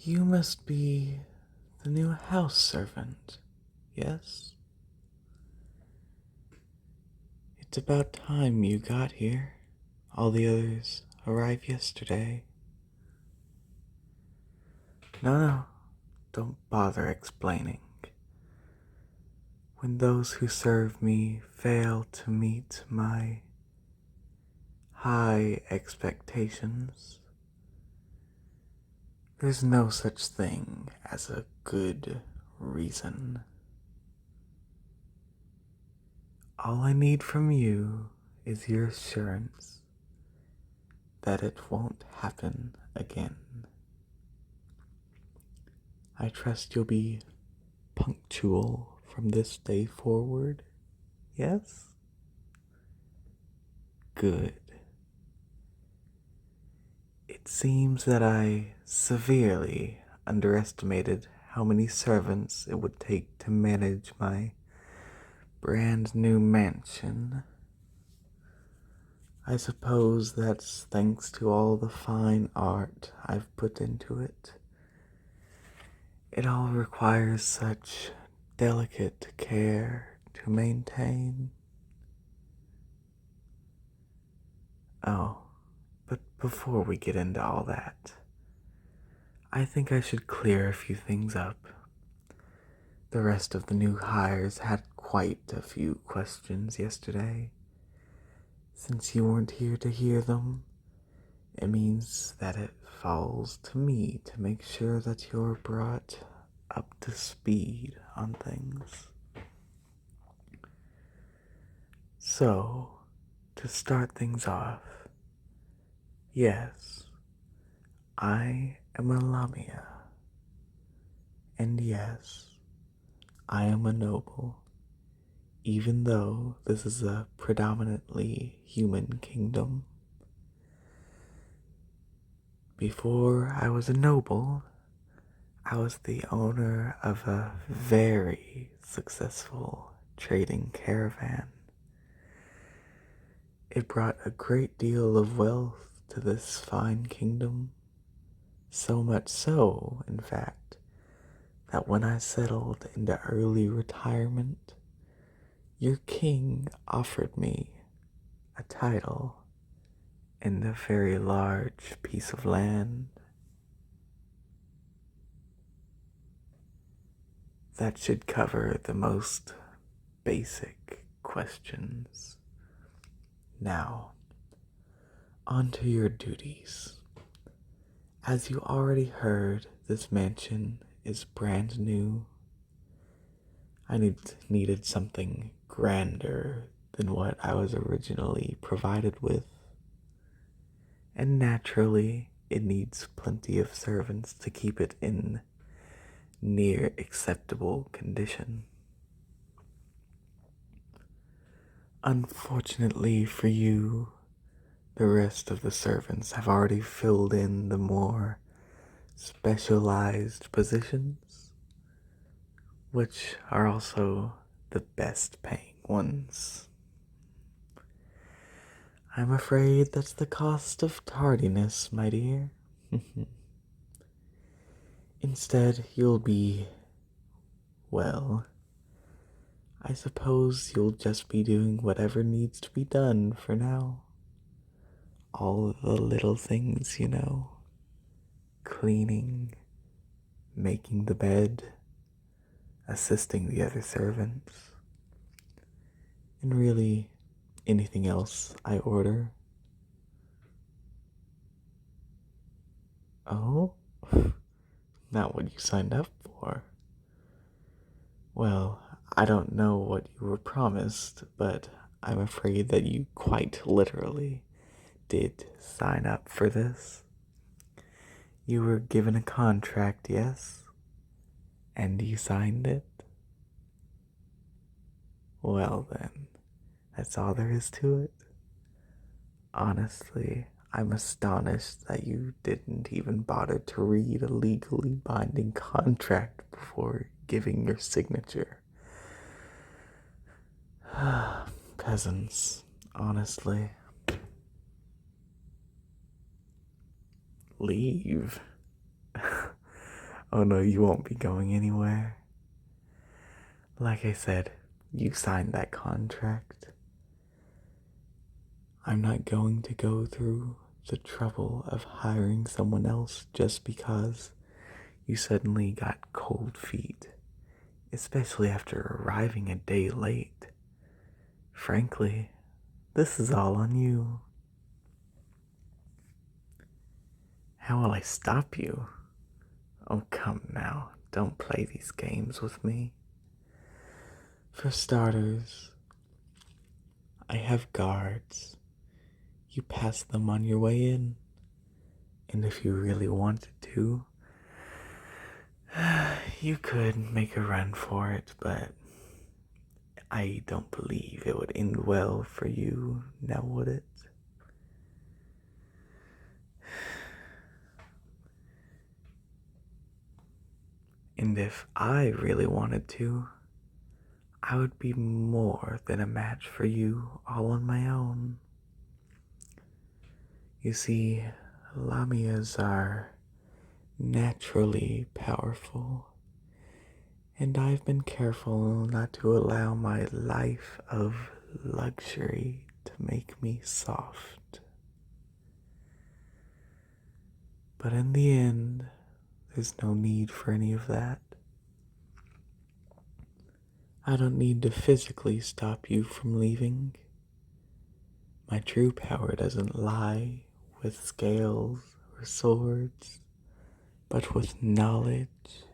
You must be the new house servant, yes? It's about time you got here. All the others arrived yesterday. No, don't bother explaining. When those who serve me fail to meet my high expectations, there's no such thing as a good reason. All I need from you is your assurance that it won't happen again. I trust you'll be punctual from this day forward, yes? Good. It seems that I severely underestimated how many servants it would take to manage my brand new mansion. I suppose that's thanks to all the fine art I've put into it. It all requires such delicate care to maintain. Oh, but before we get into all that, I think I should clear a few things up. The rest of the new hires had quite a few questions yesterday. Since you weren't here to hear them, it means that it falls to me to make sure that you're brought up to speed on things. So, to start things off, yes, I am a Lamia. And yes, I am a noble, even though this is a predominantly human kingdom. Before I was a noble, I was the owner of a very successful trading caravan. It brought a great deal of wealth to this fine kingdom, so much so, in fact, that when I settled into early retirement, your king offered me a title and a very large piece of land. That should cover the most basic questions. Now, on to your duties. As you already heard, this mansion is brand new. I needed something grander than what I was originally provided with. And naturally, it needs plenty of servants to keep it in near acceptable condition. Unfortunately for you, the rest of the servants have already filled in the more specialized positions, which are also the best paying ones. I'm afraid that's the cost of tardiness, my dear. Instead, you'll be, well, I suppose you'll just be doing whatever needs to be done for now. All the little things, cleaning, making the bed, assisting the other servants, and really anything else I order. Oh? Not what you signed up for. Well, I don't know what you were promised, but I'm afraid that you quite literally did sign up for this. You were given a contract, yes? And you signed it? Well then, that's all there is to it. Honestly, I'm astonished that you didn't even bother to read a legally binding contract before giving your signature. Peasants, honestly. Leave. Oh no, you won't be going anywhere. Like I said, you signed that contract. I'm not going to go through the trouble of hiring someone else just because you suddenly got cold feet, especially after arriving a day late. Frankly, this is all on you. How will I stop you? Oh, come now, don't play these games with me. For starters, I have guards. You pass them on your way in. And if you really wanted to, you could make a run for it, but I don't believe it would end well for you, now would it? And if I really wanted to, I would be more than a match for you all on my own. You see, Lamias are naturally powerful, and I've been careful not to allow my life of luxury to make me soft. But in the end, there's no need for any of that. I don't need to physically stop you from leaving. My true power doesn't lie with scales or swords, but with knowledge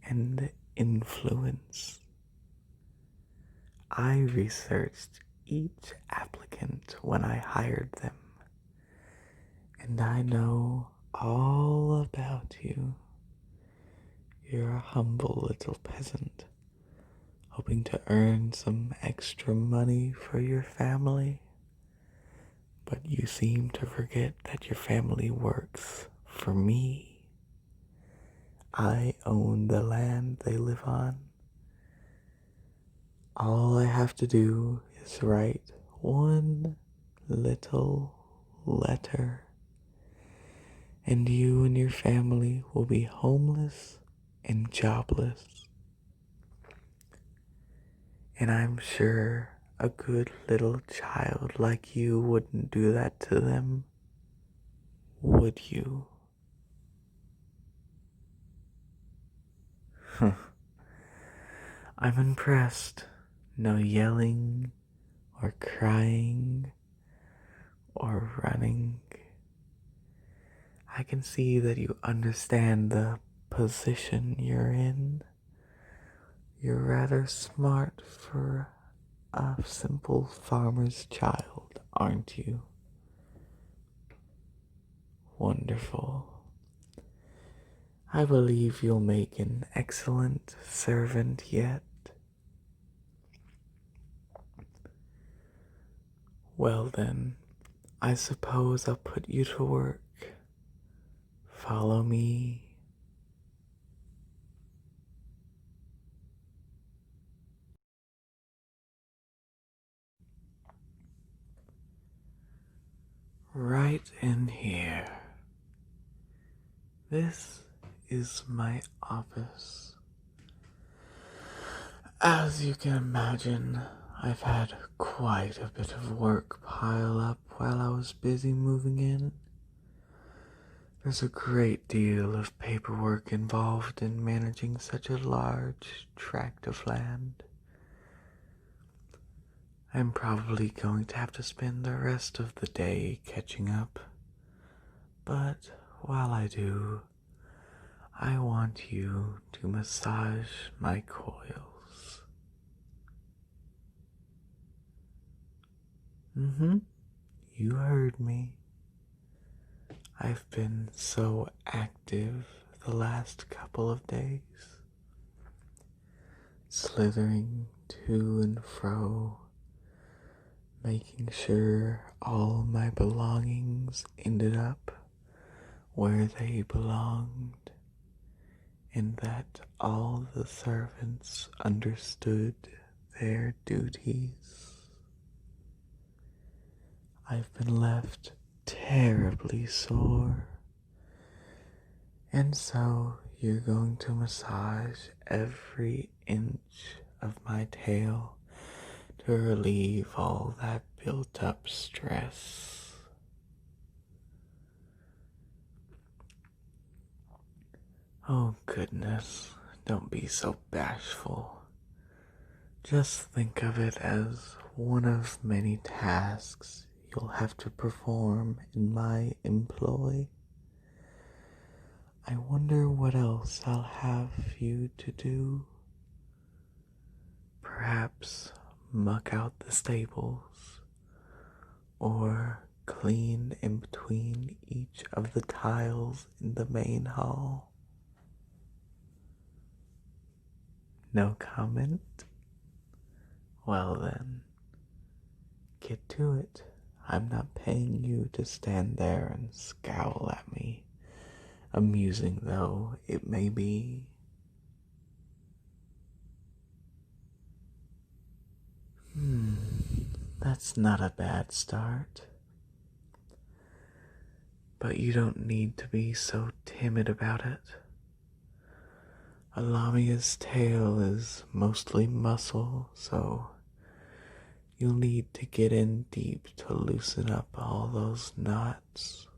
and influence. I researched each applicant when I hired them, and I know all about you. You're a humble little peasant, hoping to earn some extra money for your family. But you seem to forget that your family works for me. I own the land they live on. All I have to do is write one little letter, and you and your family will be homeless and jobless. And I'm sure a good little child like you wouldn't do that to them, would you? I'm impressed. No yelling or crying or running. I can see that you understand the position you're in. You're rather smart for a simple farmer's child, aren't you? Wonderful. I believe you'll make an excellent servant yet. Well then, I suppose I'll put you to work. Follow me. Right in here. This is my office. As you can imagine, I've had quite a bit of work pile up while I was busy moving in. There's a great deal of paperwork involved in managing such a large tract of land. I'm probably going to have to spend the rest of the day catching up. But while I do, I want you to massage my coils. You heard me. I've been so active the last couple of days, slithering to and fro, making sure all my belongings ended up where they belonged, and that all the servants understood their duties. I've been left terribly sore, and so you're going to massage every inch of my tail to relieve all that built up stress. Oh goodness, don't be so bashful. Just think of it as one of many tasks you'll have to perform in my employ. I wonder what else I'll have you to do. Perhaps muck out the stables, or clean in between each of the tiles in the main hall. No comment? Well then, get to it. I'm not paying you to stand there and scowl at me, amusing though it may be. That's not a bad start. But you don't need to be so timid about it. A Lamia's tail is mostly muscle, so you'll need to get in deep to loosen up all those knots.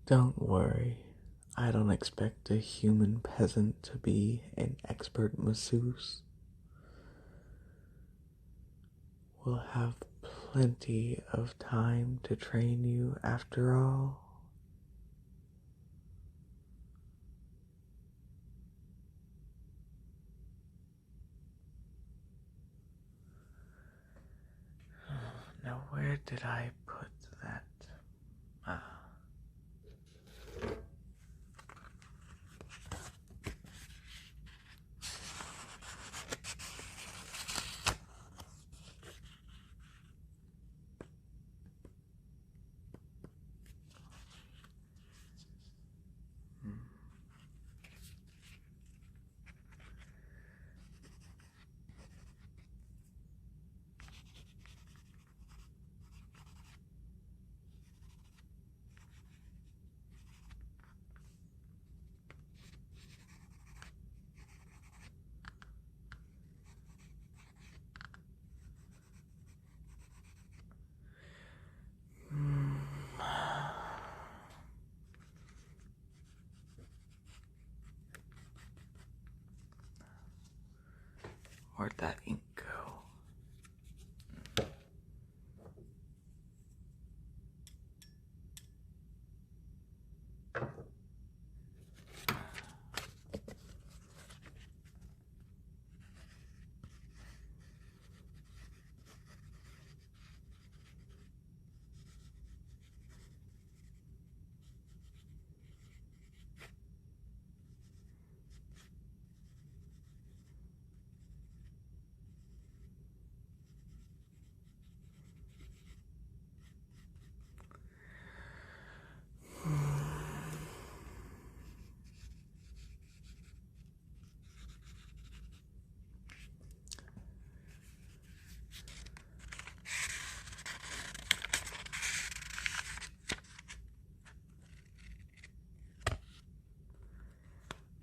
Don't worry, I don't expect a human peasant to be an expert masseuse. We'll have plenty of time to train you after all. Now where did I put that? Ah. Where'd that ink go?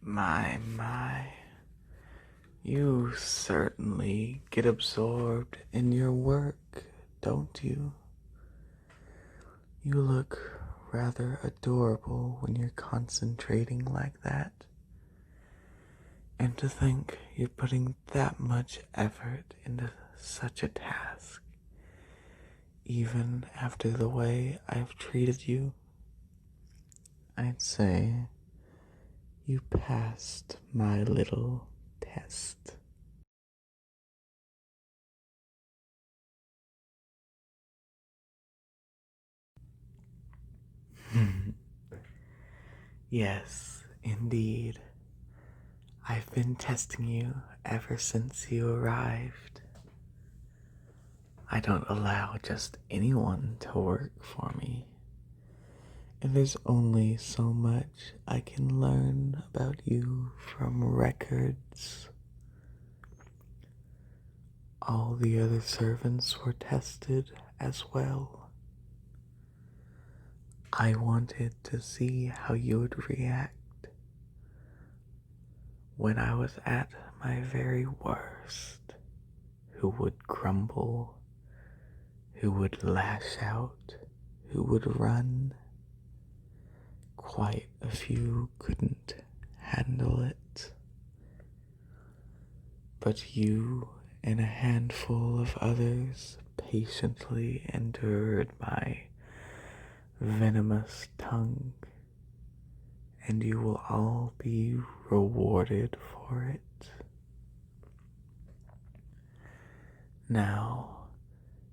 My. You certainly get absorbed in your work, don't you? You look rather adorable when you're concentrating like that. And to think you're putting that much effort into such a task, even after the way I've treated you, I'd say you passed my little test. Yes, indeed. I've been testing you ever since you arrived. I don't allow just anyone to work for me. And there's only so much I can learn about you from records. All the other servants were tested as well. I wanted to see how you would react when I was at my very worst. Who would grumble, who would lash out, who would run. Quite a few couldn't handle it. But you and a handful of others patiently endured my venomous tongue, and you will all be rewarded for it. Now,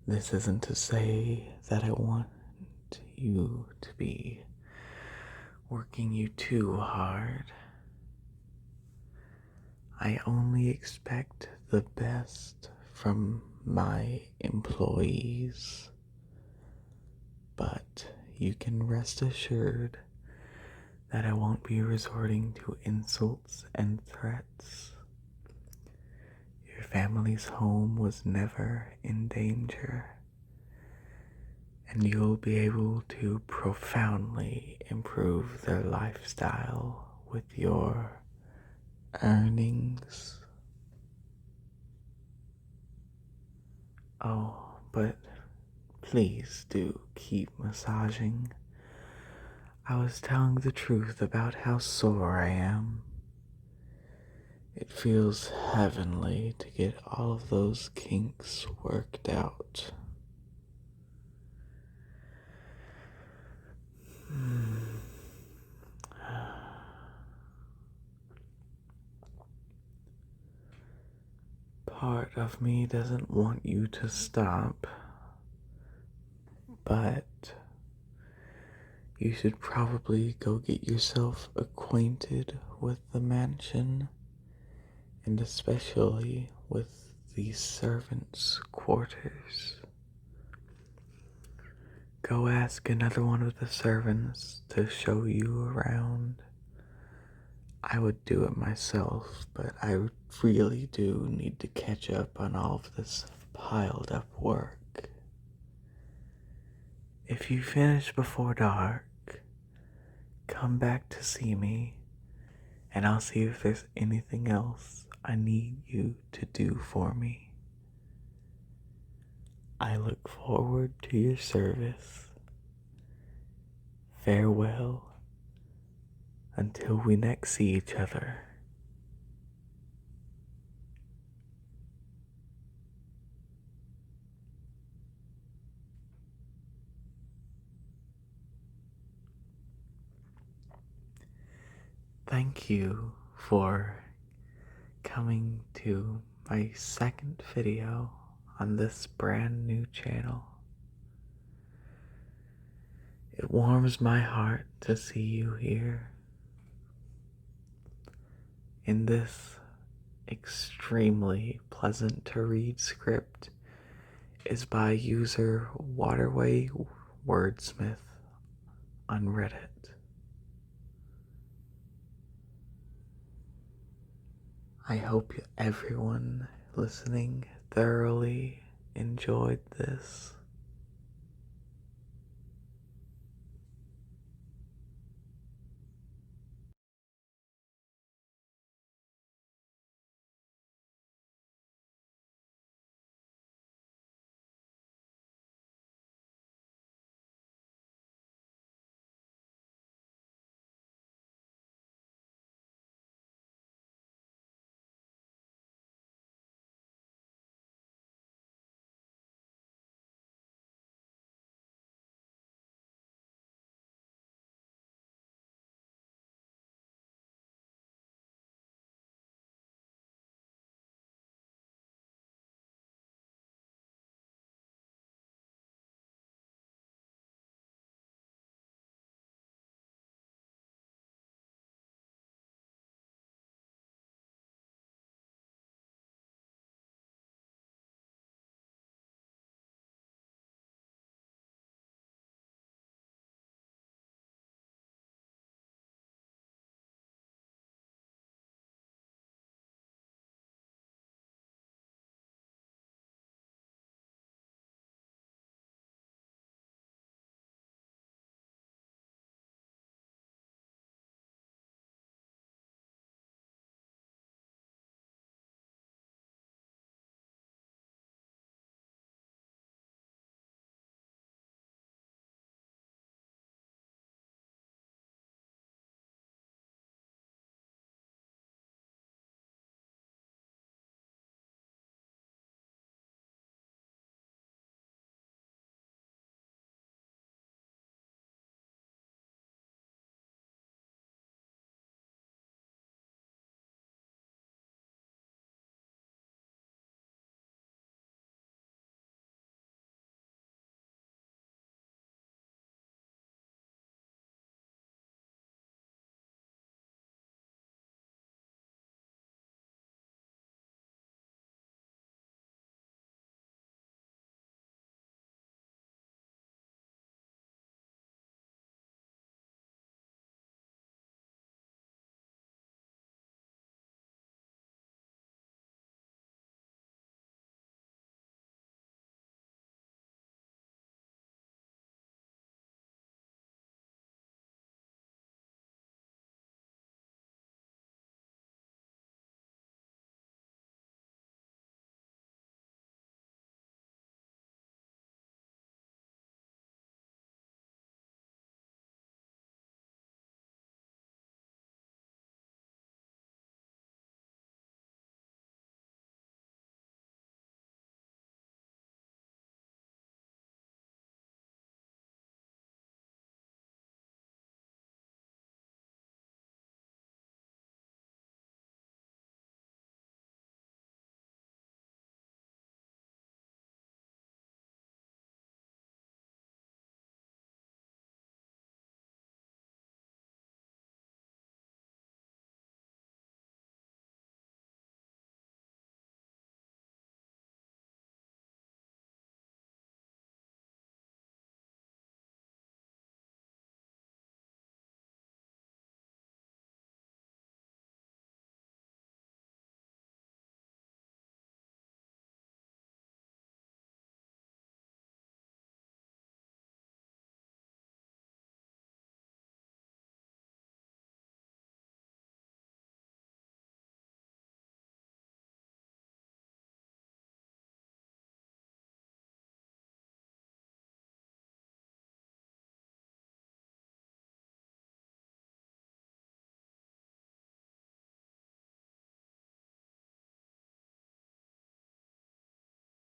this isn't to say that I want you to be working you too hard. I only expect the best from my employees, but you can rest assured that I won't be resorting to insults and threats. Your family's home was never in danger, and you'll be able to profoundly improve their lifestyle with your earnings. Oh, but please do keep massaging. I was telling the truth about how sore I am. It feels heavenly to get all of those kinks worked out. Part of me doesn't want you to stop, but you should probably go get yourself acquainted with the mansion, and especially with the servants' quarters. Go ask another one of the servants to show you around. I would do it myself, but I really do need to catch up on all of this piled up work. If you finish before dark, come back to see me, and I'll see if there's anything else I need you to do for me. I look forward to your service. Farewell until we next see each other. Thank you for coming to my second video on this brand new channel. It warms my heart to see you here. In this extremely pleasant to read script is by user WaterwayWordsmith on Reddit. I hope everyone listening thoroughly enjoyed this.